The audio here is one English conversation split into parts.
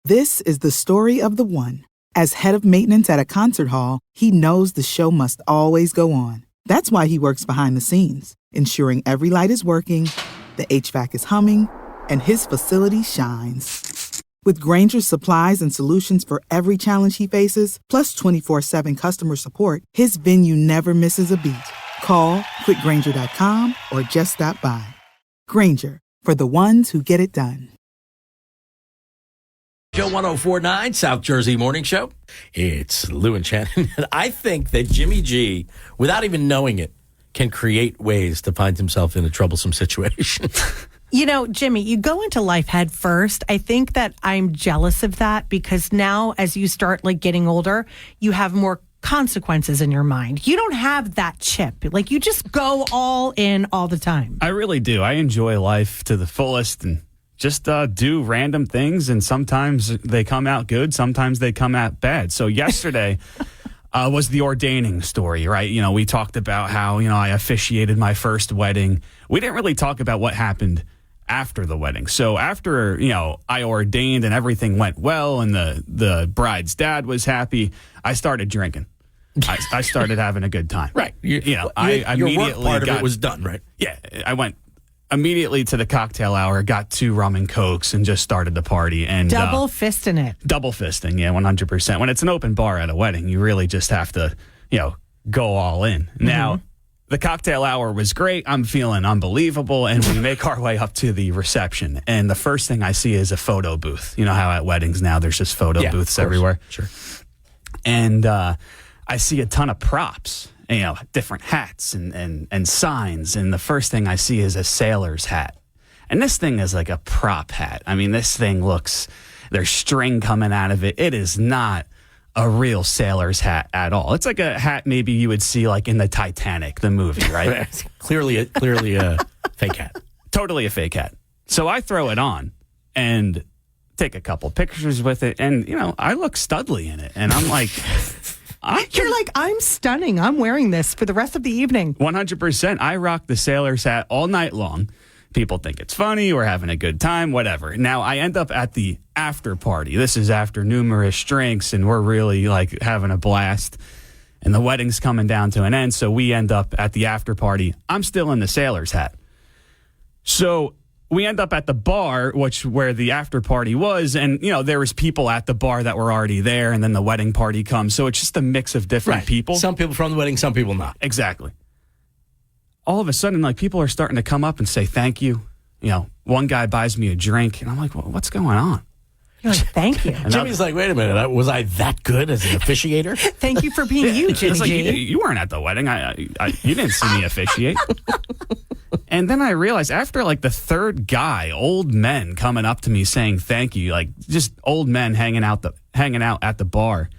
This is the story of the one. As head of maintenance at a concert hall, he knows the show must always go on. That's why he works behind the scenes, ensuring every light is working, the HVAC is humming, and his facility shines. With Grainger's supplies and solutions for every challenge he faces, plus 24/7 customer support, his venue never misses a beat. Call quickgrainger.com or just stop by. Grainger, for the ones who get it done. Show 104.9, South Jersey Morning Show. It's Lou and Shannon. I think that Jimmy G, without even knowing it, can create ways to find himself in a troublesome situation. You know, Jimmy, you go into life head first. I think that I'm jealous of that because now as you start getting older, you have more consequences in your mind. You don't have that chip. You just go all in all the time. I really do. I enjoy life to the fullest and just do random things, and sometimes they come out good, sometimes they come out bad. So yesterday was the ordaining story, right? You know, we talked about how, I officiated my first wedding. We didn't really talk about what happened after the wedding. So after, I ordained and everything went well and the bride's dad was happy, I started drinking. I started having a good time. Right. I your immediately work part of it was done, right? Yeah. I went immediately to the cocktail hour, got 2 rum and cokes, and just started the party. And double fisting it. Double fisting, yeah, 100%. When it's an open bar at a wedding, you really just have to, go all in. Mm-hmm. Now, the cocktail hour was great. I'm feeling unbelievable. And we make our way up to the reception. And the first thing I see is a photo booth. You know how at weddings now there's just photo booths everywhere? Sure. And I see a ton of props. Different hats and signs. And the first thing I see is a sailor's hat. And this thing is like a prop hat. I mean, this thing there's string coming out of it. It is not a real sailor's hat at all. It's like a hat maybe you would see in the Titanic, the movie, right? Clearly a fake hat. Totally a fake hat. So I throw it on and take a couple pictures with it. And, I look studly in it. And I'm like... You're I'm stunning. I'm wearing this for the rest of the evening. 100%. I rock the sailor's hat all night long. People think it's funny. We're having a good time, whatever. Now, I end up at the after party. This is after numerous drinks, and we're really, having a blast. And the wedding's coming down to an end, so we end up at the after party. I'm still in the sailor's hat. So... we end up at the bar, where the after party was, and, there was people at the bar that were already there, and then the wedding party comes. So it's just a mix of different people. Some people from the wedding, some people not. Exactly. All of a sudden, people are starting to come up and say thank you. One guy buys me a drink, and I'm like, well, what's going on? You're like, thank you. Jimmy's like, wait a minute, was I that good as an officiator? Thank you for being you, Jimmy G. You weren't at the wedding. You didn't see me officiate. And then I realized after the third guy, old men coming up to me saying thank you, just old men hanging out at the bar,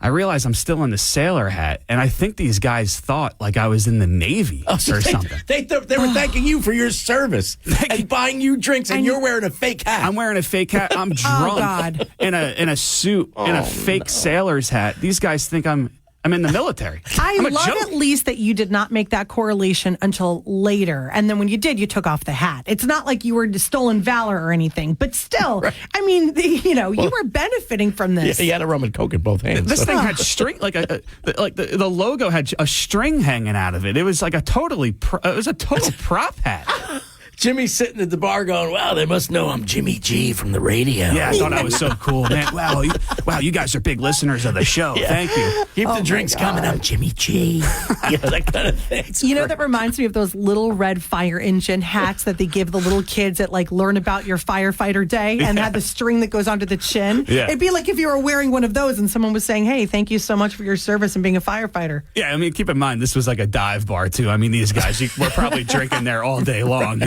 I realized I'm still in the sailor hat, and I think these guys thought I was in the Navy or something. They were thanking you for your service and buying you drinks, and you're wearing a fake hat. I'm wearing a fake hat. I'm drunk in a suit in a fake sailor's hat. These guys think I'm in the military. I love at least that you did not make that correlation until later. And then when you did, you took off the hat. It's not like you were stolen valor or anything, but still, right. I mean, you were benefiting from this. Yeah, he had a rum and coke in both hands. This thing had string, the logo had a string hanging out of it. It was a total prop hat. Jimmy's sitting at the bar going, wow, they must know I'm Jimmy G from the radio. Yeah, I thought I was so cool, man. Wow, you guys are big listeners of the show. Yeah. Thank you. Keep the drinks coming. I'm Jimmy G. That kind of thing. That reminds me of those little red fire engine hats that they give the little kids that learn about your firefighter day and have the string that goes onto the chin. Yeah. It'd be like if you were wearing one of those and someone was saying, hey, thank you so much for your service and being a firefighter. Yeah, I mean, keep in mind, this was a dive bar, too. I mean, these guys were probably drinking there all day long.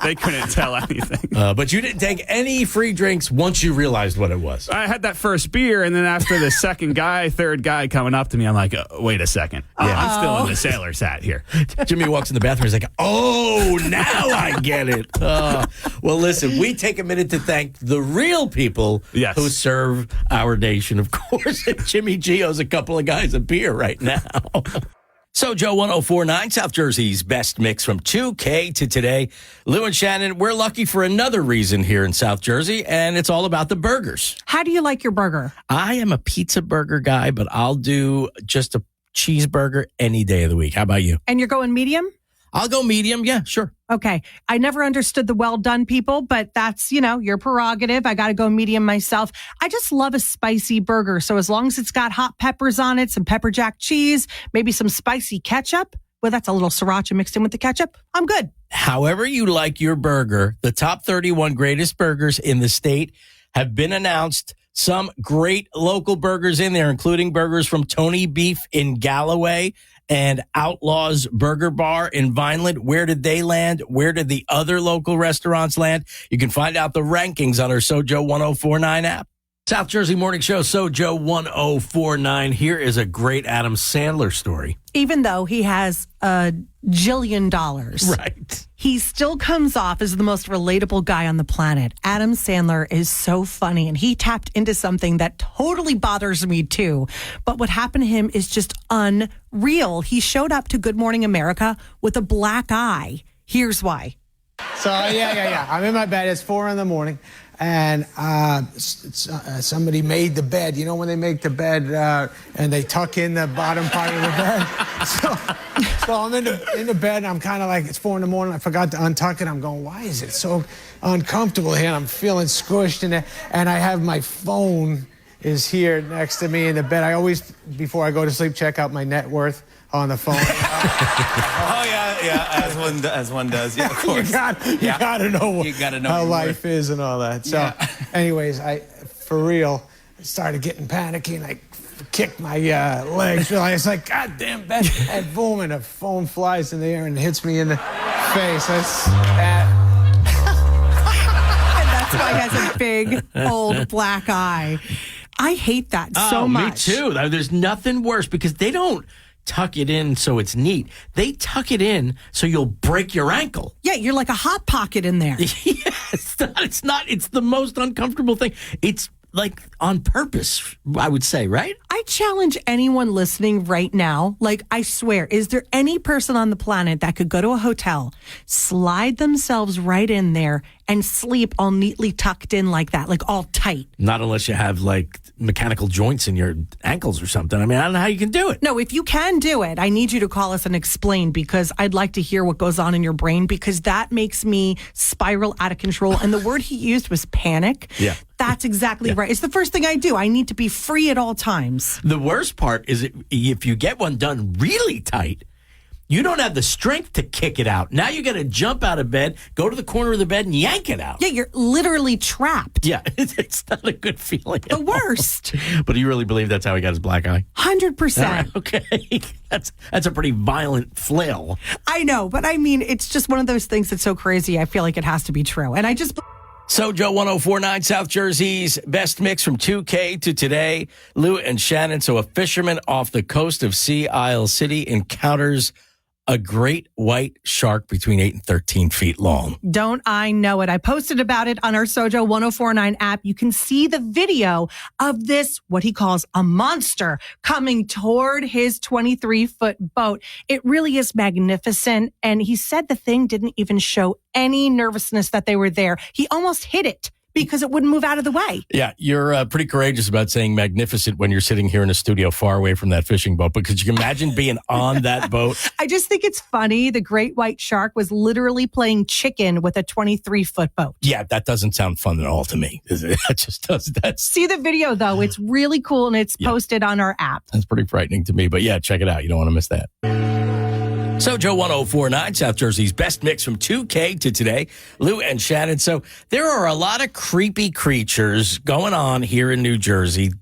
They couldn't tell anything. But you didn't take any free drinks once you realized what it was. I had that first beer, and then after the third guy coming up to me, I'm like, wait a second. Yeah, I'm still in the sailor's hat here. Jimmy walks in the bathroom. He's like, oh, now I get it. Well, listen, we take a minute to thank the real people who serve our nation, of course. And Jimmy G owes a couple of guys a beer right now. Sojo 1049, South Jersey's best mix from 2K to today. Lou and Shannon, we're lucky for another reason here in South Jersey, and it's all about the burgers. How do you like your burger? I am a pizza burger guy, but I'll do just a cheeseburger any day of the week. How about you? And you're going medium? I'll go medium. Yeah, sure. Okay. I never understood the well done people, but that's, your prerogative. I got to go medium myself. I just love a spicy burger. So as long as it's got hot peppers on it, some pepper jack cheese, maybe some spicy ketchup. Well, that's a little sriracha mixed in with the ketchup. I'm good. However you like your burger, the top 31 greatest burgers in the state have been announced. Some great local burgers in there, including burgers from Tony Beef in Galloway and Outlaws Burger Bar in Vineland. Where did they land? Where did the other local restaurants land? You can find out the rankings on our Sojo 1049 app. South Jersey Morning Show, Sojo 1049. Here is a great Adam Sandler story. Even though he has $1 jillion. Right. He still comes off as the most relatable guy on the planet. Adam Sandler is so funny, and he tapped into something that totally bothers me too. But what happened to him is just unreal. He showed up to Good Morning America with a black eye. Here's why. So, yeah. I'm in my bed. It's 4 in the morning. And somebody made the bed. You know when they make the bed and they tuck in the bottom part of the bed? So I'm in the bed, and I'm kind of like, it's 4 in the morning. I forgot to untuck it. I'm going, why is it so uncomfortable here? And I'm feeling squished in it. And I have my phone is here next to me in the bed. I always, before I go to sleep, check out my net worth on the phone. Oh, yeah, as one does. Yeah, of course. You gotta know how life is and all that. So, anyways, for real, I started getting panicky, and I kicked my legs. It's like, God damn, bed. And boom, and the phone flies in the air and hits me in the face. That's why he has a big, old black eye. I hate that so much. Me too. There's nothing worse because they don't tuck it in so it's neat. They tuck it in so you'll break your ankle. Yeah, you're like a hot pocket in there. It's not. It's the most uncomfortable thing. It's like on purpose, I would say, right? I challenge anyone listening right now. Like, I swear, is there any person on the planet that could go to a hotel, slide themselves right in there, and sleep all neatly tucked in like that, like all tight? Not unless you have like mechanical joints in your ankles or something. I mean, I don't know how you can do it. No, if you can do it, I need you to call us and explain, because I'd like to hear what goes on in your brain, because that makes me spiral out of control. And the word he used was panic. Yeah. That's exactly right. It's the first thing I do. I need to be free at all times. The worst part is if you get one done really tight, you don't have the strength to kick it out. Now you got to jump out of bed, go to the corner of the bed, and yank it out. Yeah, you're literally trapped. Yeah, it's not a good feeling. The worst. But do you really believe that's how he got his black eye? 100%. Right, okay. That's a pretty violent flail. I know, but I mean, it's just one of those things that's so crazy. I feel like it has to be true. And I just... Sojo 1049, South Jersey's best mix from 2K to today. Lou and Shannon. So a fisherman off the coast of Sea Isle City encounters a great white shark between 8 and 13 feet long. Don't I know it? I posted about it on our Sojo 1049 app. You can see the video of this, what he calls a monster, coming toward his 23-foot boat. It really is magnificent. And he said the thing didn't even show any nervousness that they were there. He almost hit it because it wouldn't move out of the way. Yeah, you're pretty courageous about saying magnificent when you're sitting here in a studio far away from that fishing boat, because you can imagine being on that boat. I just think it's funny. The great white shark was literally playing chicken with a 23-foot boat. Yeah, that doesn't sound fun at all to me. That just does. See the video, though. It's really cool, and it's posted on our app. That's pretty frightening to me. But yeah, check it out. You don't want to miss that. Sojo 1049, South Jersey's best mix from 2K to today. Lou and Shannon. So there are a lot of creepy creatures going on here in New Jersey.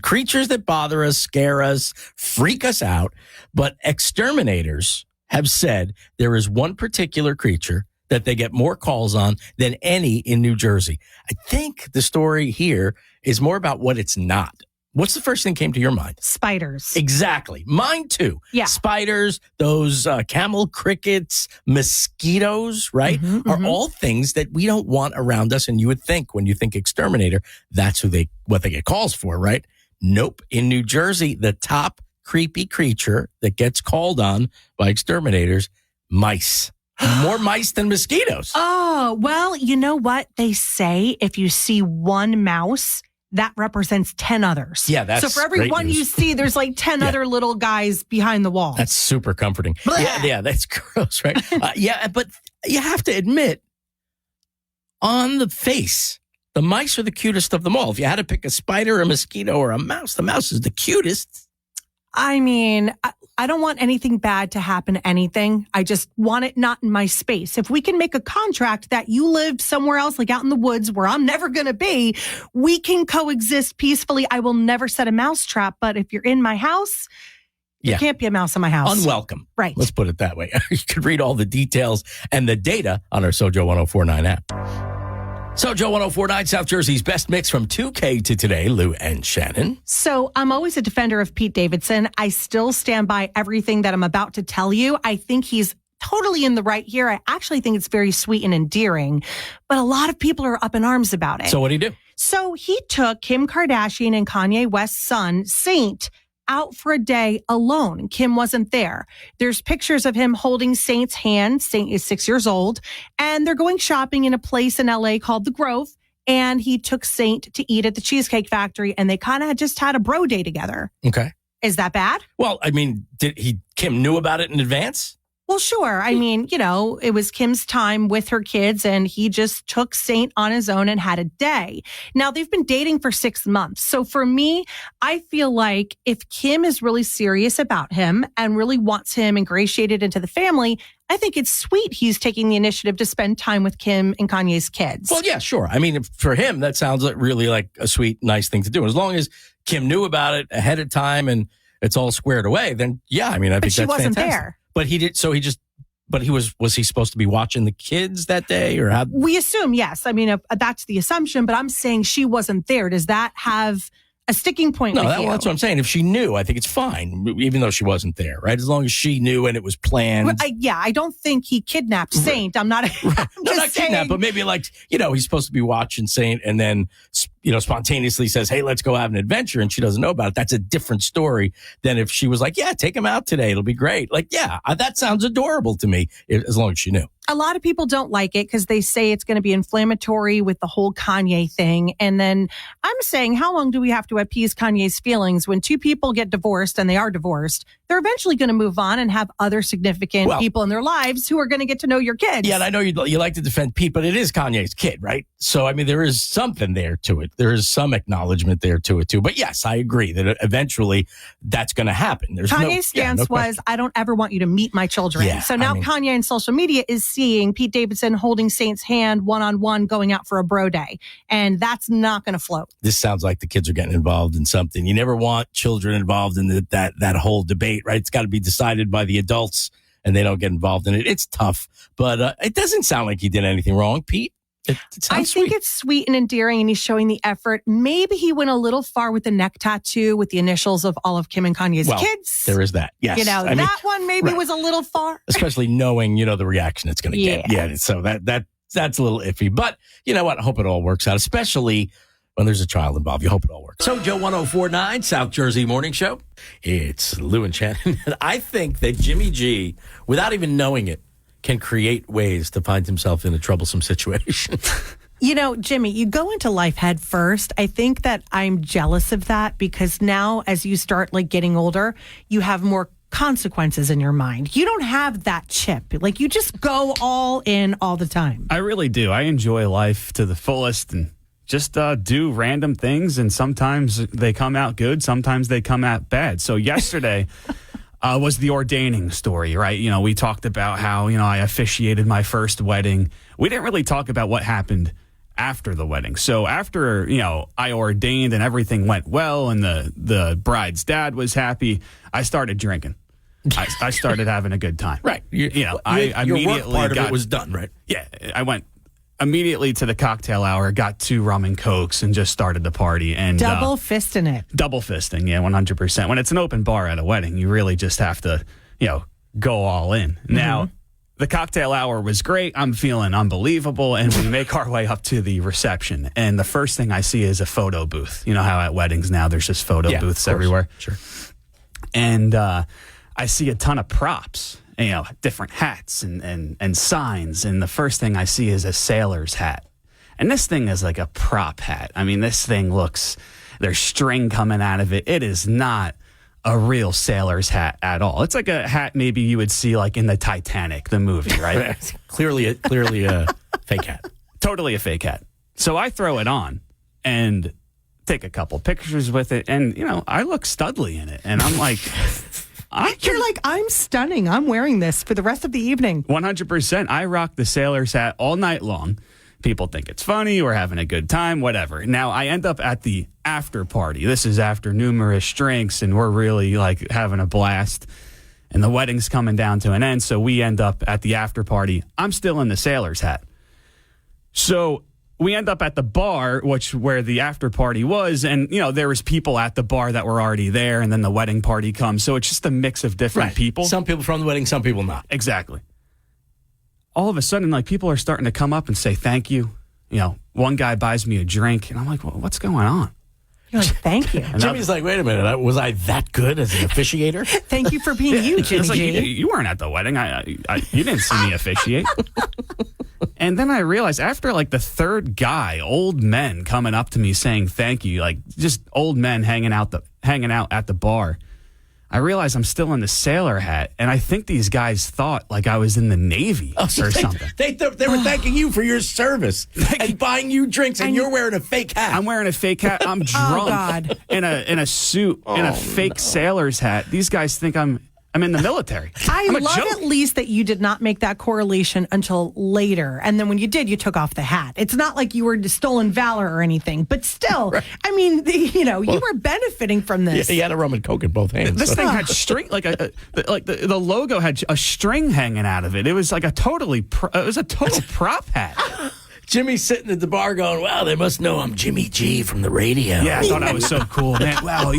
Creatures that bother us, scare us, freak us out. But exterminators have said there is one particular creature that they get more calls on than any in New Jersey. I think the story here is more about what it's not. What's the first thing that came to your mind? Spiders. Exactly. Mine too. Yeah. Spiders, those camel crickets, mosquitoes, right? Are all things that we don't want around us. And you would think when you think exterminator, that's what they get calls for, right? Nope. In New Jersey, the top creepy creature that gets called on by exterminators? Mice. More mice than mosquitoes. Oh, well, you know what? They say if you see one mouse, that represents 10 others. Yeah, that's so for every great one news. you see, there's like 10 other little guys behind the wall. That's super comforting. Blech. Yeah, that's gross, right? Yeah, but you have to admit, on the face, the mice are the cutest of them all. If you had to pick a spider, a mosquito, or a mouse, the mouse is the cutest. I mean, I don't want anything bad to happen to anything. I just want it not in my space. If we can make a contract that you live somewhere else, like out in the woods where I'm never going to be, we can coexist peacefully. I will never set a mouse trap. But if you're in my house, Yeah. there can't be a mouse in my house. Unwelcome. Right. Let's put it that way. You can read all the details and the data on our Sojo 1049 app. Sojo 1049, South Jersey's best mix from 2K to today, Lou and Shannon. So I'm always a defender of Pete Davidson. I still stand by everything that I'm about to tell you. I think he's totally in the right here. I actually think it's very sweet and endearing, but a lot of people are up in arms about it. So what do you do? So he took Kim Kardashian and Kanye West's son, Saint, out for a day alone. Kim wasn't there. There's pictures of him holding Saint's hand. Saint is 6 years old, and they're going shopping in a place in LA called The Grove. And he took Saint to eat at the Cheesecake Factory, and they kind of just had a bro day together. Okay. Is that bad? Well, I mean, Kim knew about it in advance? Well, sure. I mean, you know, it was Kim's time with her kids, and he just took Saint on his own and had a day. Now, they've been dating for 6 months. So for me, I feel like if Kim is really serious about him and really wants him ingratiated into the family, I think it's sweet he's taking the initiative to spend time with Kim and Kanye's kids. Well, yeah, sure. I mean, for him, that sounds like really like a sweet, nice thing to do. As long as Kim knew about it ahead of time and it's all squared away, then yeah, I mean, I think she that's wasn't fantastic. there. But he did. So he just. But was he supposed to be watching the kids that day, or how? We assume yes. I mean, that's the assumption. But I'm saying she wasn't there. Does that have a sticking point? No, with you? that's what I'm saying. If she knew, I think it's fine, even though she wasn't there, right? As long as she knew and it was planned. Well, I don't think he kidnapped Saint. I'm not. I'm No, just not saying. kidnapped, but maybe like, he's supposed to be watching Saint and then, spontaneously says, hey, let's go have an adventure. And she doesn't know about it. That's a different story than if she was like, yeah, take him out today. It'll be great. Like, yeah, that sounds adorable to me, as long as she knew. A lot of people don't like it because they say it's going to be inflammatory with the whole Kanye thing. And then I'm saying, how long do we have to appease Kanye's feelings when two people get divorced and they are divorced? They're eventually going to move on and have other significant people in their lives who are going to get to know your kids. Yeah, and I know you like to defend Pete, but it is Kanye's kid, right? So, I mean, there is something there to it. There is some acknowledgement there to it, too. But yes, I agree that eventually that's going to happen. Kanye's stance was, I don't ever want you to meet my children. Yeah, so now Kanye in social media is seeing Pete Davidson holding Saint's hand one-on-one going out for a bro day. And that's not going to float. This sounds like the kids are getting involved in something. You never want children involved in that whole debate, right? It's got to be decided by the adults and they don't get involved in it. It's tough, but it doesn't sound like he did anything wrong, Pete. It I sounds think sweet. it's sweet and endearing, and he's showing the effort. Maybe he went a little far with the neck tattoo with the initials of all of Kim and Kanye's kids. There is that. Yes. That one maybe was a little far. Especially knowing, the reaction it's going to get. Yeah. So that's a little iffy. But you know what? I hope it all works out, especially when there's a child involved. You hope it all works. So Joe 1049, South Jersey Morning Show. It's Lou and Shannon. I think that Jimmy G, without even knowing it, can create ways to find himself in a troublesome situation. Jimmy, you go into life head first. I think that I'm jealous of that because now as you start getting older, you have more consequences in your mind. You don't have that chip. You just go all in all the time. I really do. I enjoy life to the fullest and just do random things. And sometimes they come out good. Sometimes they come out bad. So yesterday was the ordaining story, right? We talked about how, I officiated my first wedding. We didn't really talk about what happened after the wedding. So after, I ordained and everything went well and the bride's dad was happy, I started drinking. I started having a good time. Right. I your immediately work part of it was done, right? Yeah. I went immediately to the cocktail hour, got 2 rum and cokes and just started the party. And double fisting it. Double fisting. Yeah, 100%. When it's an open bar at a wedding, you really just have to, go all in. Mm-hmm. Now, the cocktail hour was great. I'm feeling unbelievable. And we make our way up to the reception. And the first thing I see is a photo booth. You know how at weddings now there's just photo booths everywhere. Sure. and I see a ton of props, different hats and signs. And the first thing I see is a sailor's hat. And this thing is like a prop hat. I mean, this thing there's string coming out of it. It is not a real sailor's hat at all. It's like a hat maybe you would see like in the Titanic, the movie, right? clearly a fake hat. Totally a fake hat. So I throw it on and take a couple pictures with it. And, I look studly in it. And I'm like... You're like, I'm stunning. I'm wearing this for the rest of the evening. 100%. I rock the sailor's hat all night long. People think it's funny. We're having a good time, whatever. Now, I end up at the after party. This is after numerous drinks, and we're really like having a blast. And the wedding's coming down to an end, so we end up at the after party. I'm still in the sailor's hat. So we end up at the bar, where the after party was, and there was people at the bar that were already there, and then the wedding party comes. So it's just a mix of different people. Some people from the wedding, some people not. Exactly. All of a sudden, like, people are starting to come up and say thank you. One guy buys me a drink, and I'm like, well, what's going on? You're like, thank you. Jimmy's like, wait a minute, was I that good as an officiator? Thank you for being you, Jimmy It's like, G. you weren't at the wedding. You didn't see me officiate. And then I realized after like the third guy, old men coming up to me saying thank you, like just old men hanging out at the bar, I realized I'm still in the sailor hat, and I think these guys thought like I was in the Navy or something. They were thanking you for your service and buying you drinks, and you're wearing a fake hat. I'm wearing a fake hat. I'm drunk God. in a suit in a fake sailor's hat. These guys think I'm in the military. I'm a love joke. at least that you did not make that correlation until later. And then when you did, you took off the hat. It's not like you were stolen valor or anything, but still, right. I mean, you were benefiting from this. Yeah, he had a rum and coke in both hands. This thing had string, like the logo had a string hanging out of it. It was like a total prop hat. Jimmy's sitting at the bar going, wow, they must know I'm Jimmy G from the radio. Yeah, I thought I was so cool, man. Wow,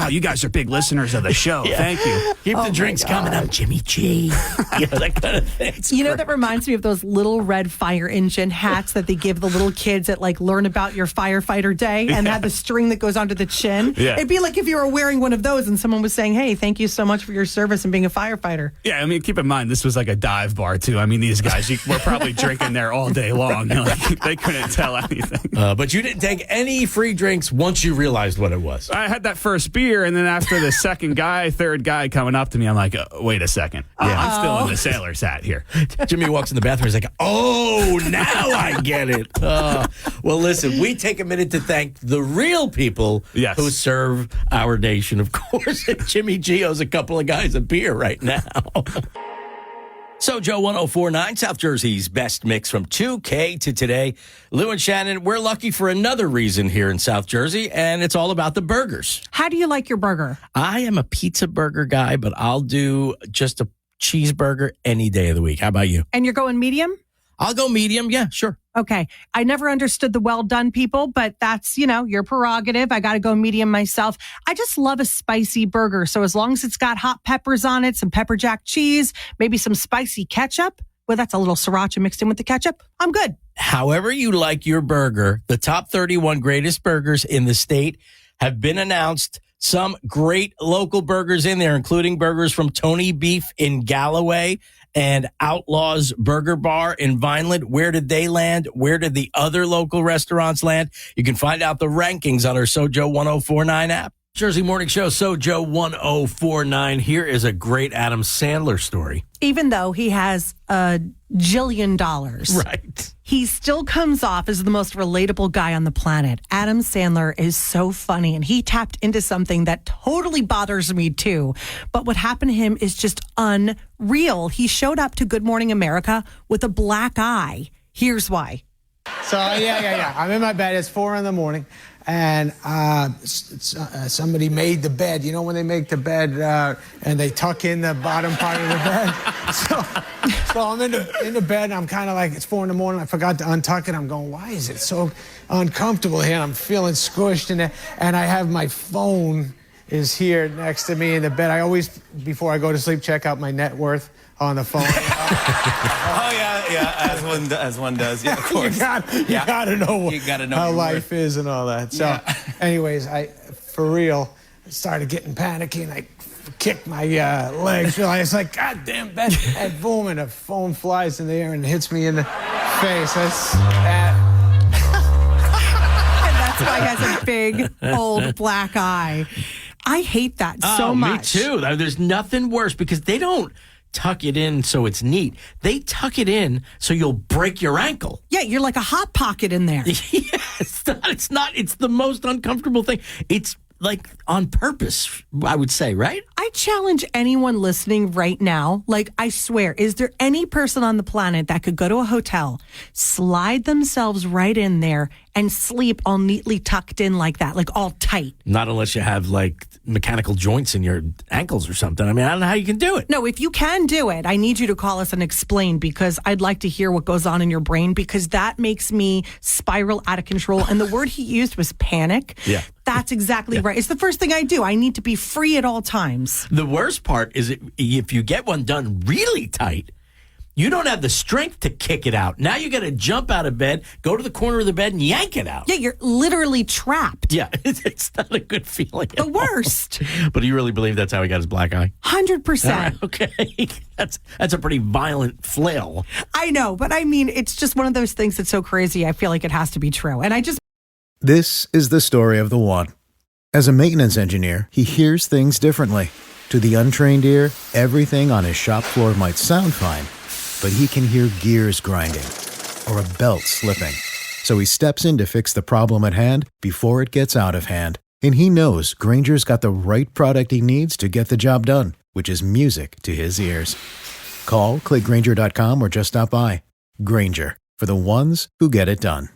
you guys are big listeners of the show. Yeah. Thank you. Keep the drinks coming. I'm Jimmy G. That kind of thing. That reminds me of those little red fire engine hats that they give the little kids that like learn about your firefighter day and have the string that goes onto the chin. Yeah. It'd be like if you were wearing one of those and someone was saying, hey, thank you so much for your service and being a firefighter. Yeah, I mean, keep in mind, this was like a dive bar, too. I mean, these guys were probably drinking there all day long. They couldn't tell anything. But you didn't take any free drinks once you realized what it was. I had that first beer, and then after the third guy coming up to me, I'm like, wait a second. I'm still in the sailor's hat here. Jimmy walks in the bathroom. He's like, oh, now I get it. Well, listen, we take a minute to thank the real people who serve our nation, of course. And Jimmy G owes a couple of guys a beer right now. So, Joe 104.9, South Jersey's best mix from 2K to today. Lou and Shannon, we're lucky for another reason here in South Jersey, and it's all about the burgers. How do you like your burger? I am a pizza burger guy, but I'll do just a cheeseburger any day of the week. How about you? And you're going medium? I'll go medium. Yeah, sure. Okay. I never understood the well done people, but that's, your prerogative. I got to go medium myself. I just love a spicy burger. So as long as it's got hot peppers on it, some pepper jack cheese, maybe some spicy ketchup. Well, that's a little sriracha mixed in with the ketchup. I'm good. However you like your burger, the top 31 greatest burgers in the state have been announced. Some great local burgers in there, including burgers from Tony Beef in Galloway and Outlaws Burger Bar in Vineland. Where did they land? Where did the other local restaurants land? You can find out the rankings on our Sojo 104.9 app. Jersey Morning Show, Sojo 104.9. Here is a great Adam Sandler story. Even though he has $1 jillion. Right. He still comes off as the most relatable guy on the planet. Adam Sandler is so funny, and he tapped into something that totally bothers me too. But what happened to him is just unreal. He showed up to Good Morning America with a black eye. Here's why. So, yeah. I'm in my bed. It's 4 a.m. And somebody made the bed. You know when they make the bed and they tuck in the bottom part of the bed? So I'm in the bed, and I'm kind of like, it's 4 a.m. I forgot to untuck it. I'm going, why is it so uncomfortable here? I'm feeling squished in there. And I have my phone is here next to me in the bed. I always, before I go to sleep, check out my net worth on the phone. Oh, yeah, as one does. Yeah, of course. You gotta know how life is and all that. So, anyways, I, for real, started getting panicky, and I kick my legs. It's like, God damn, Ben. And boom, and the phone flies in the air and hits me in the face. And that's why he has a big, old black eye. I hate that so much. Me too. There's nothing worse because they don't tuck it in so it's neat. They tuck it in so you'll break your ankle. Yeah, you're like a hot pocket in there. Yeah, it's not. It's the most uncomfortable thing. It's like on purpose, I would say, right? I challenge anyone listening right now. Like, I swear, is there any person on the planet that could go to a hotel, slide themselves right in there, and sleep all neatly tucked in like that, like all tight? Not unless you have like mechanical joints in your ankles or something. I mean, I don't know how you can do it. No, if you can do it, I need you to call us and explain, because I'd like to hear what goes on in your brain, because that makes me spiral out of control. And the word he used was panic. Yeah. That's exactly right. It's the first thing I do. I need to be free at all times. The worst part is if you get one done really tight, you don't have the strength to kick it out. Now you got to jump out of bed, go to the corner of the bed, and yank it out. Yeah, you're literally trapped. Yeah, it's not a good feeling. The worst. But do you really believe that's how he got his black eye? 100%. All right, okay. That's a pretty violent flail. I know, but I mean, it's just one of those things that's so crazy. I feel like it has to be true. And I just... This is the story of the one. As a maintenance engineer, he hears things differently. To the untrained ear, everything on his shop floor might sound fine, but he can hear gears grinding or a belt slipping. So he steps in to fix the problem at hand before it gets out of hand. And he knows Grainger's got the right product he needs to get the job done, which is music to his ears. Call, click Grainger.com, or just stop by. Grainger, for the ones who get it done.